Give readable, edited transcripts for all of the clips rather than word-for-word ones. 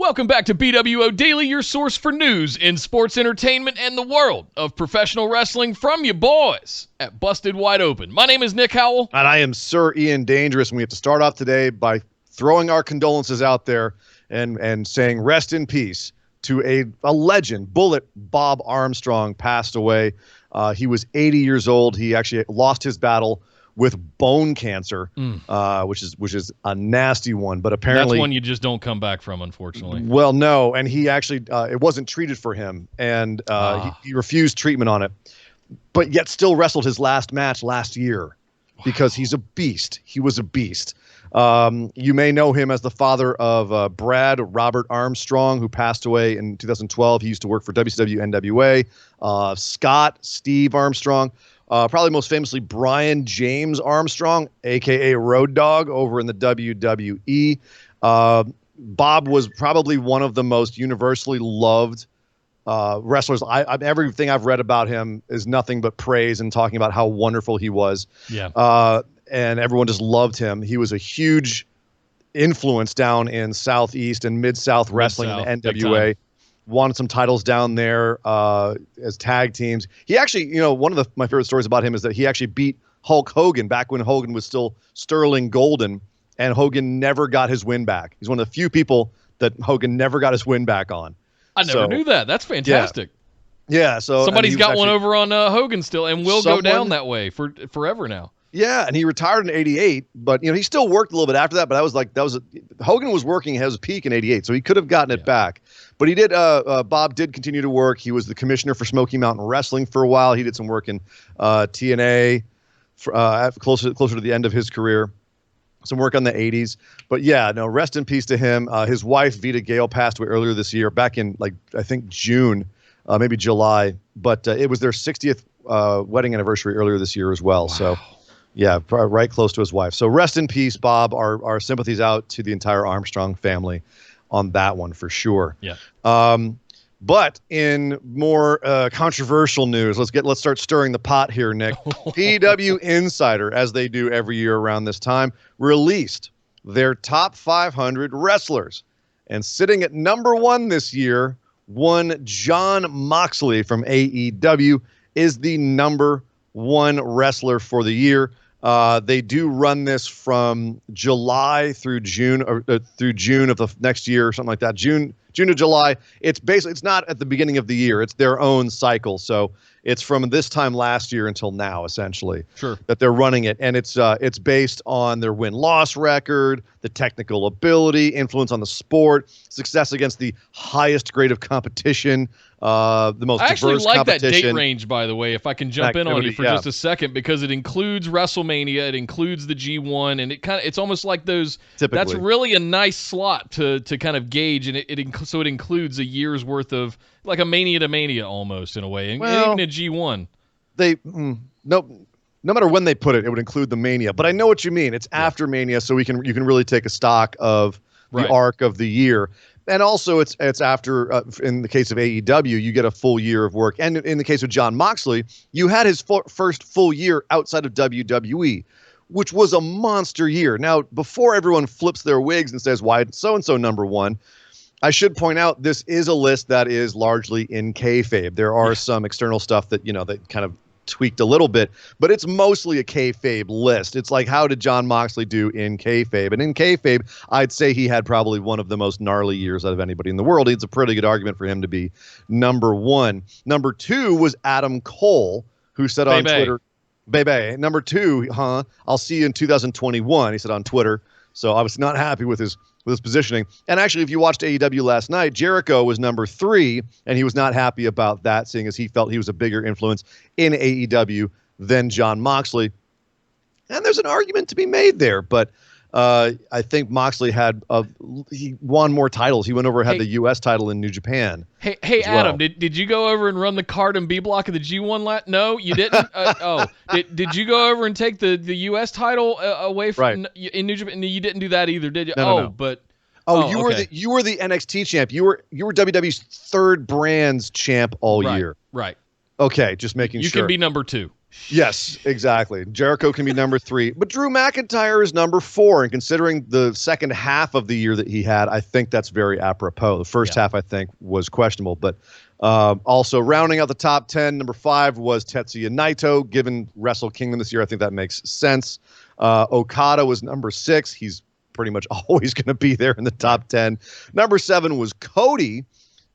Welcome back to BWO Daily, your source for news in sports entertainment and the world of professional wrestling from you boys at Busted Wide Open. My name is Nick Howell. And I am Sir Ian Dangerous, and we have to start off today by throwing our condolences out there and saying rest in peace to a legend. Bullet Bob Armstrong passed away. He was 80 years old. He actually lost his battle with bone cancer, which is a nasty one. But apparently, that's one you just don't come back from, unfortunately. Well, no, and he actually it wasn't treated for him, and he refused treatment on it, but yet still wrestled his last match last year because he's a beast. He was a beast. You may know him as the father of Brad Robert Armstrong, who passed away in 2012. He used to work for WCW NWA. Scott Steve Armstrong. Probably most famously, Brian James Armstrong, a.k.a. Road Dogg, over in the WWE. Bob was probably one of the most universally loved wrestlers. Everything I've read about him is nothing but praise and talking about how wonderful he was. Yeah. And everyone just loved him. He was a huge influence down in Southeast and Mid-South wrestling in the NWA. Won some titles down there as tag teams. He actually, one of my favorite stories about him is that he actually beat Hulk Hogan back when Hogan was still Sterling Golden, and Hogan never got his win back. He's one of the few people that Hogan never got his win back on. I never knew that. That's fantastic. Yeah. So somebody's got one over on Hogan still, and will go down that way for forever now. Yeah, and he retired in '88, but he still worked a little bit after that. But Hogan was working at his peak in '88, so he could have gotten it back. But he did. Bob did continue to work. He was the commissioner for Smoky Mountain Wrestling for a while. He did some work in TNA, closer to the end of his career. Some work on the '80s. But yeah, no, rest in peace to him. His wife Vita Gale passed away earlier this year, back in I think June, maybe July. But it was their 60th wedding anniversary earlier this year as well. Wow. So. Yeah, right close to his wife. So rest in peace, Bob. Our sympathies out to the entire Armstrong family on that one for sure. Yeah. But in more controversial news, let's start stirring the pot here, Nick. PW Insider, as they do every year around this time, released their top 500 wrestlers. And sitting at number 1 this year, one Jon Moxley from AEW is the number 1 wrestler for the year. They do run this from July through June, or through June of the next year, or something like that. June to July. It's not at the beginning of the year. It's their own cycle. So it's from this time last year until now, essentially. Sure. That they're running it, and it's based on their win-loss record, the technical ability, influence on the sport, success against the highest grade of competition. The most diverse competition. I actually like that date range, by the way, if I can jump in on you for just a second, because it includes WrestleMania, it includes the G1, and it's almost like those. Typically. That's really a nice slot to kind of gauge, and so it includes a year's worth of, like a Mania to Mania almost, in a way, and even a G1. No matter when they put it, it would include the Mania. But I know what you mean. It's after Mania, so you can really take a stock of the arc of the year. And also, it's after, in the case of AEW, you get a full year of work. And in the case of Jon Moxley, you had his first full year outside of WWE, which was a monster year. Now, before everyone flips their wigs and says, why so-and-so number 1, I should point out this is a list that is largely in kayfabe. There are some external stuff that, that kind of tweaked a little bit, but it's mostly a kayfabe list. It's like, how did Jon Moxley do in kayfabe? And in kayfabe, I'd say he had probably one of the most gnarly years out of anybody in the world. It's a pretty good argument for him to be number 1. Number 2 was Adam Cole, who said on Twitter, Bebe. Number 2, I'll see you in 2021, he said on Twitter. So I was not happy with his positioning. And actually, if you watched AEW last night, Jericho was number 3, and he was not happy about that, seeing as he felt he was a bigger influence in AEW than Jon Moxley. And there's an argument to be made there, but I think Moxley he won more titles. He went over and had the U.S. title in New Japan. Hey, Adam, did you go over and run the card and B block of the G1 No, you didn't. Did you go over and take the U.S. title away from in New Japan? No, you didn't do that either, did you? No. But you were the NXT champ. You were WWE's third brands champ all year. Right. Okay, just making sure. You can be number 2. Yes, exactly. Jericho can be number 3, but Drew McIntyre is number 4. And considering the second half of the year that he had, I think that's very apropos. The first half, I think, was questionable. But also rounding out the top 10, number 5 was Tetsuya Naito. Given Wrestle Kingdom this year, I think that makes sense. Okada was number 6. He's pretty much always going to be there in the top 10. Number 7 was Cody.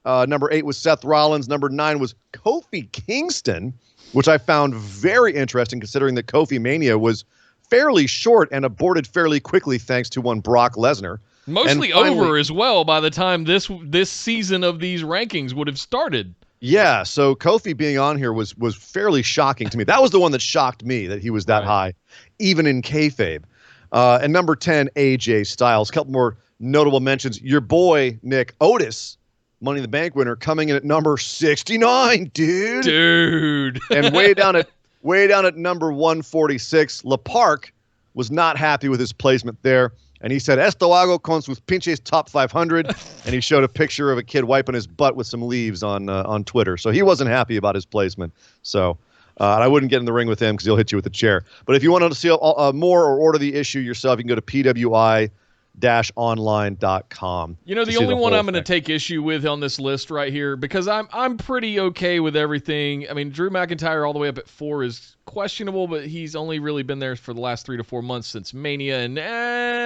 Number 8 was Seth Rollins. Number 9 was Kofi Kingston, which I found very interesting considering that Kofi Mania was fairly short and aborted fairly quickly thanks to one Brock Lesnar. Mostly over as well by the time this season of these rankings would have started. Yeah, so Kofi being on here was fairly shocking to me. That was the one that shocked me, that he was that high, even in kayfabe. And number 10, AJ Styles. A couple more notable mentions. Your boy, Nick Otis, Money in the Bank winner, coming in at number 69, dude. And way down at number 146, La Park was not happy with his placement there, and he said, "Esto hago con sus pinches top 500," and he showed a picture of a kid wiping his butt with some leaves on Twitter. So he wasn't happy about his placement. So and I wouldn't get in the ring with him because he'll hit you with a chair. But if you want to see more or order the issue yourself, you can go to PWI-online.com. You know, the only one I'm going to take issue with on this list right here, because I'm pretty okay with everything. I mean, Drew McIntyre all the way up at 4 is questionable, but he's only really been there for the last 3 to 4 months since Mania, and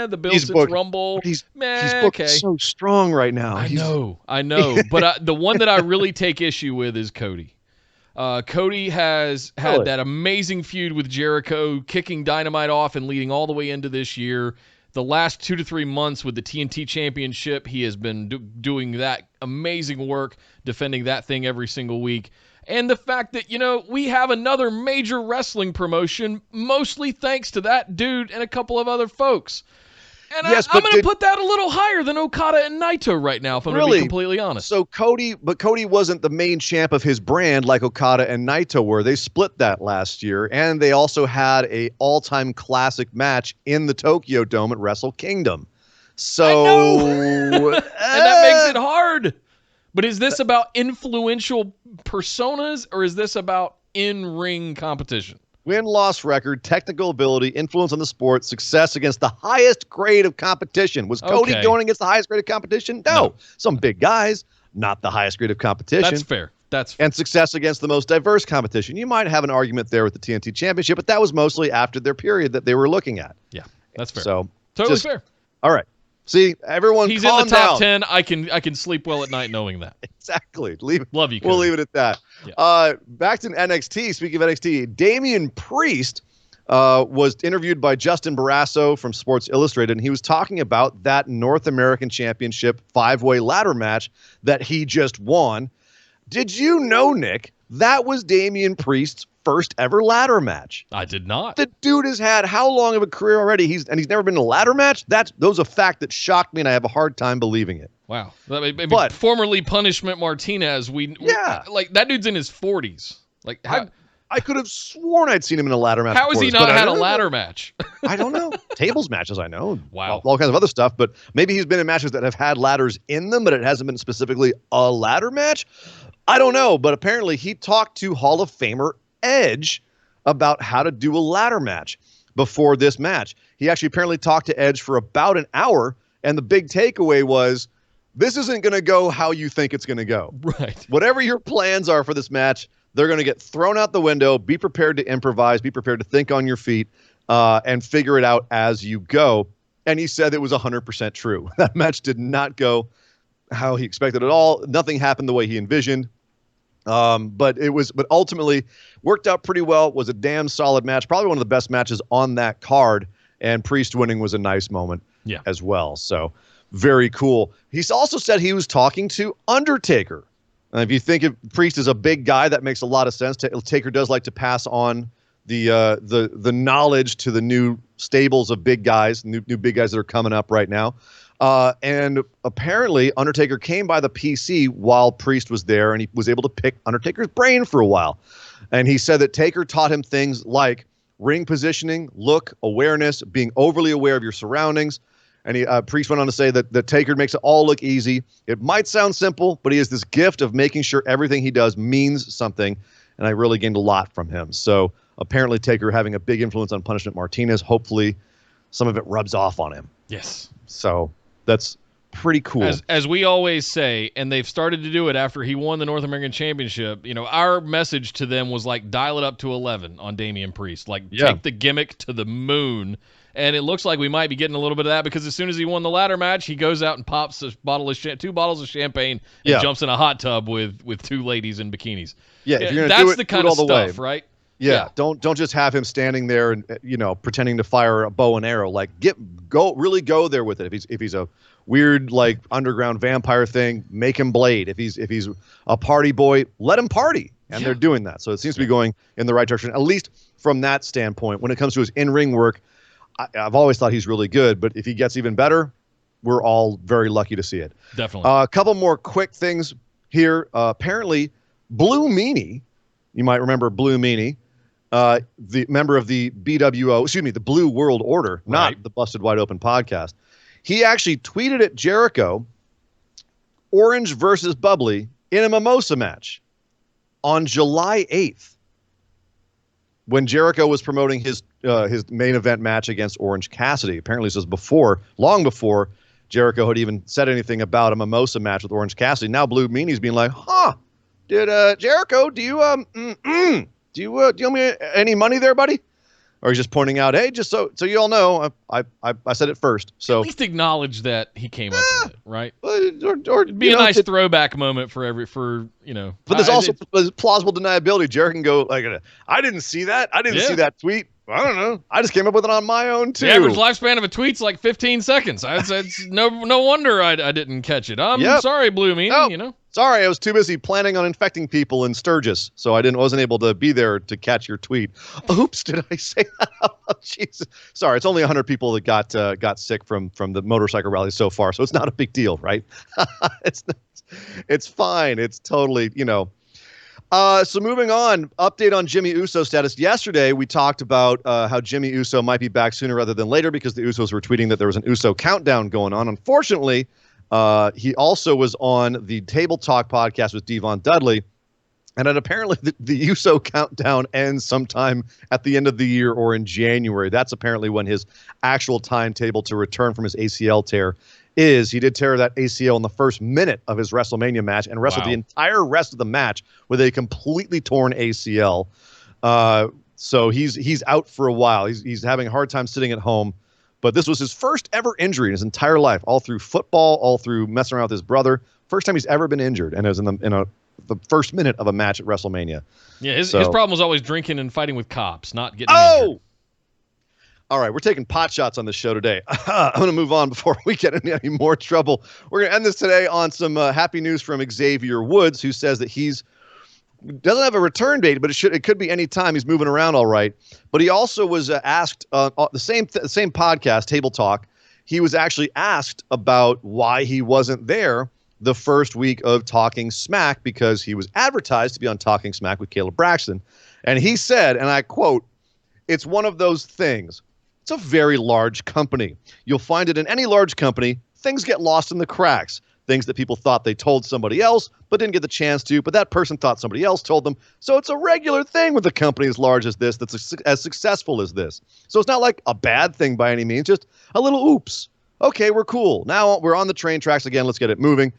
the Bill since Rumble. He's booked so strong right now. I know. But the one that I really take issue with is Cody. Cody has had that amazing feud with Jericho, kicking Dynamite off and leading all the way into this year. The last 2 to 3 months with the TNT Championship, he has been doing that amazing work, defending that thing every single week. And the fact that, we have another major wrestling promotion, mostly thanks to that dude and a couple of other folks. And I'm going to put that a little higher than Okada and Naito right now, if I'm going to be completely honest. So Cody wasn't the main champ of his brand like Okada and Naito were. They split that last year, and they also had a all-time classic match in the Tokyo Dome at Wrestle Kingdom. So, I know. And that makes it hard. But is this about influential personas, or is this about in-ring competition? Win-loss record, technical ability, influence on the sport, success against the highest grade of competition. Was Cody going against the highest grade of competition? No. Some big guys, not the highest grade of competition. That's fair. And success against the most diverse competition. You might have an argument there with the TNT Championship, but that was mostly after their period that they were looking at. Yeah, that's fair. So totally fair. All right. See, everyone, he's in the top 10. I can sleep well at night knowing that. Exactly. Love you, Cody. We'll leave it at that. Yeah. Back to NXT. Speaking of NXT, Damian Priest was interviewed by Justin Barrasso from Sports Illustrated, and he was talking about that North American Championship 5-way ladder match that he just won. Did you know, Nick, that was Damian Priest's first ever ladder match? I did not. The dude has had how long of a career already? He's never been in a ladder match? Those a fact that shocked me, and I have a hard time believing it. Wow. But formerly Punishment Martinez, like that dude's in his 40s. Like I could have sworn I'd seen him in a ladder match. How has he not had a ladder match? I don't know. Tables matches, I know. Wow. All kinds of other stuff, but maybe he's been in matches that have had ladders in them, but it hasn't been specifically a ladder match. I don't know, but apparently he talked to Hall of Famer Edge about how to do a ladder match before this match. He actually apparently talked to Edge for about an hour, and the big takeaway was, this isn't going to go how you think it's going to go. Right. Whatever your plans are for this match, they're going to get thrown out the window. Be prepared to improvise. Be prepared to think on your feet and figure it out as you go. And he said it was 100% true. That match did not go how he expected at all. Nothing happened the way he envisioned. But ultimately worked out pretty well. It was a damn solid match. Probably one of the best matches on that card. And Priest winning was a nice moment as well. So very cool. He's also said he was talking to Undertaker. If you think of Priest is a big guy, that makes a lot of sense. Taker does like to pass on the knowledge to the new stables of big guys, new big guys that are coming up right now. And apparently Undertaker came by the PC while Priest was there, and he was able to pick Undertaker's brain for a while. And he said that Taker taught him things like ring positioning, look, awareness, being overly aware of your surroundings. And Priest went on to say that Taker makes it all look easy. It might sound simple, but he has this gift of making sure everything he does means something. And I really gained a lot from him. So apparently Taker having a big influence on Punishment Martinez. Hopefully some of it rubs off on him. Yes. So that's pretty cool. As we always say, and they've started to do it after he won the North American Championship, our message to them was like, dial it up to 11 on Damian Priest. Like, take the gimmick to the moon. And it looks like we might be getting a little bit of that because as soon as he won the ladder match, he goes out and pops two bottles of champagne and jumps in a hot tub with two ladies in bikinis. Yeah, if you're that's the kind of stuff, right? Yeah, don't just have him standing there and pretending to fire a bow and arrow. Like go there with it. If he's a weird like underground vampire thing, make him blade. If he's a party boy, let him party. And they're doing that. So it seems to be going in the right direction, at least from that standpoint. When it comes to his in-ring work, I've always thought he's really good, but if he gets even better, we're all very lucky to see it. Definitely. A couple more quick things here. Apparently, Blue Meanie, you might remember Blue Meanie, the member of the the Blue World Order, not the Busted Wide Open podcast. He actually tweeted at Jericho, Orange versus Bubbly in a Mimosa match on July 8th. When Jericho was promoting his main event match against Orange Cassidy. Apparently this was long before Jericho had even said anything about a Mimosa match with Orange Cassidy. Now Blue Meanie's being like, did Jericho, do you owe me any money there, buddy? Or he's just pointing out, hey, just so you all know, I said it first. So at least acknowledge that he came up with it, right? Or it'd be a nice throwback moment for. But there's also plausible deniability. Jared can go like, I didn't see that. I didn't see that tweet. I don't know. I just came up with it on my own too. The average lifespan of a tweet's like 15 seconds. It's no wonder I didn't catch it. I'm sorry, Blue Meanie. Sorry, I was too busy planning on infecting people in Sturgis, so I wasn't able to be there to catch your tweet. Oops, did I say that? Oh, Jesus. Sorry, it's only 100 people that got sick from the motorcycle rally so far, so it's not a big deal, right? It's fine. It's totally, So moving on, update on Jimmy Uso's status. Yesterday, we talked about how Jimmy Uso might be back sooner rather than later because the Usos were tweeting that there was an Uso countdown going on. Unfortunately, he also was on the Table Talk podcast with Devon Dudley, and then apparently the Uso countdown ends sometime at the end of the year or in January. That's apparently when his actual timetable to return from his ACL tear is. He did tear that ACL in the first minute of his WrestleMania match and wrestled the entire rest of the match with a completely torn ACL. So he's out for a while. He's having a hard time sitting at home. But this was his first ever injury in his entire life, all through football, all through messing around with his brother. First time he's ever been injured, and it was in the first minute of a match at WrestleMania. Yeah, his problem was always drinking and fighting with cops, not getting injured. All right, we're taking pot shots on this show today. I'm going to move on before we get into any more trouble. We're going to end this today on some happy news from Xavier Woods, who says that doesn't have a return date, but it could be any time. He's moving around all right. But he also was asked the same podcast, Table Talk. He was actually asked about why he wasn't there the first week of Talking Smack because he was advertised to be on Talking Smack with Caleb Braxton. And he said, and I quote, "It's one of those things. It's a very large company. You'll find it in any large company. Things get lost in the cracks. Things that people thought they told somebody else, but didn't get the chance to, but that person thought somebody else told them. So it's a regular thing with a company as large as this that's as successful as this. So it's not like a bad thing by any means, just a little oops. Okay, we're cool. Now we're on the train tracks again. Let's get it moving."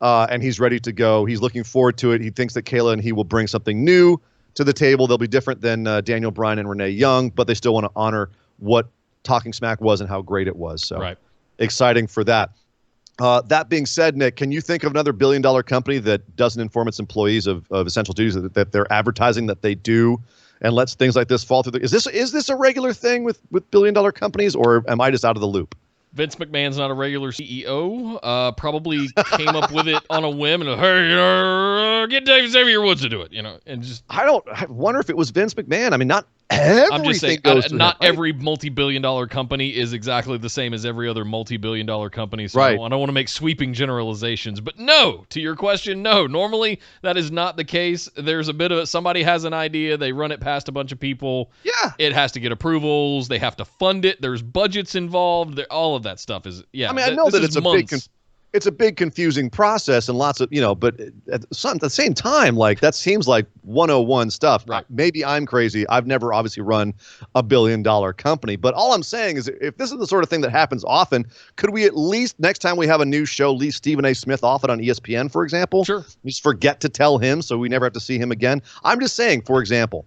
And he's ready to go. He's looking forward to it. He thinks that Kayla and he will bring something new to the table. They'll be different than Daniel Bryan and Renee Young, but they still want to honor what Talking Smack was and how great it was. So exciting for that. That being said, Nick, can you think of another billion-dollar company that doesn't inform its employees of essential duties that they're advertising that they do and lets things like this fall through? Is this a regular thing with billion-dollar companies, or am I just out of the loop? Vince McMahon's not a regular CEO. Probably came up with it on a whim and hey, get Xavier Woods to do it, and just. I wonder if it was Vince McMahon. I mean, not everything I'm just saying, goes not every multi-billion-dollar company is exactly the same as every other multi-billion-dollar company. So right. I don't want to make sweeping generalizations, but no, to your question, no. Normally that is not the case. There's a bit of it. Somebody has an idea, they run it past a bunch of people. Yeah, it has to get approvals. They have to fund it. There's budgets involved. All of that stuff is. Yeah, I mean, I know that it's it's a big confusing process and lots of, but at the same time, like that seems like 101 stuff. Right. Maybe I'm crazy. I've never obviously run a $1 billion company, but all I'm saying is if this is the sort of thing that happens often, could we at least next time we have a new show, leave Stephen A. Smith off it on ESPN, for example? Sure. Just forget to tell him so we never have to see him again. I'm just saying, for example.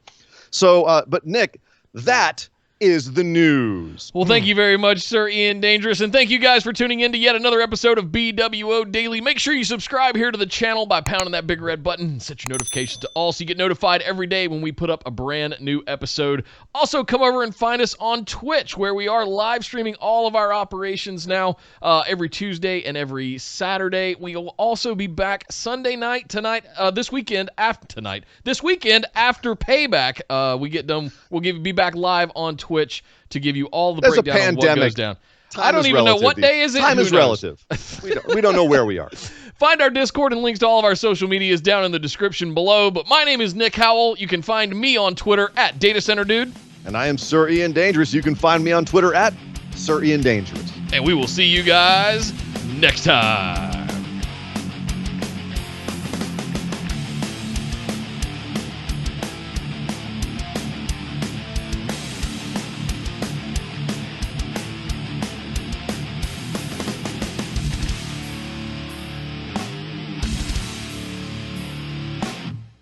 So, but Nick, that is the news. Well, thank you very much, Sir Ian Dangerous, and thank you guys for tuning in to yet another episode of BWO Daily. Make sure you subscribe here to the channel by pounding that big red button and set your notifications to all so you get notified every day when we put up a brand new episode. Also, come over and find us on Twitch, where we are live streaming all of our operations now every Tuesday and every Saturday. We will also be back Sunday night, this weekend after Payback. We get done. We'll be back live on Twitch to give you all the breakdown of what goes down. I don't even know what day is it. Time is relative. We don't know where we are. Find our Discord and links to all of our social medias down in the description below. But my name is Nick Howell. You can find me on Twitter at DataCenterDude. And I am Sir Ian Dangerous. You can find me on Twitter at Sir Ian Dangerous. And we will see you guys next time.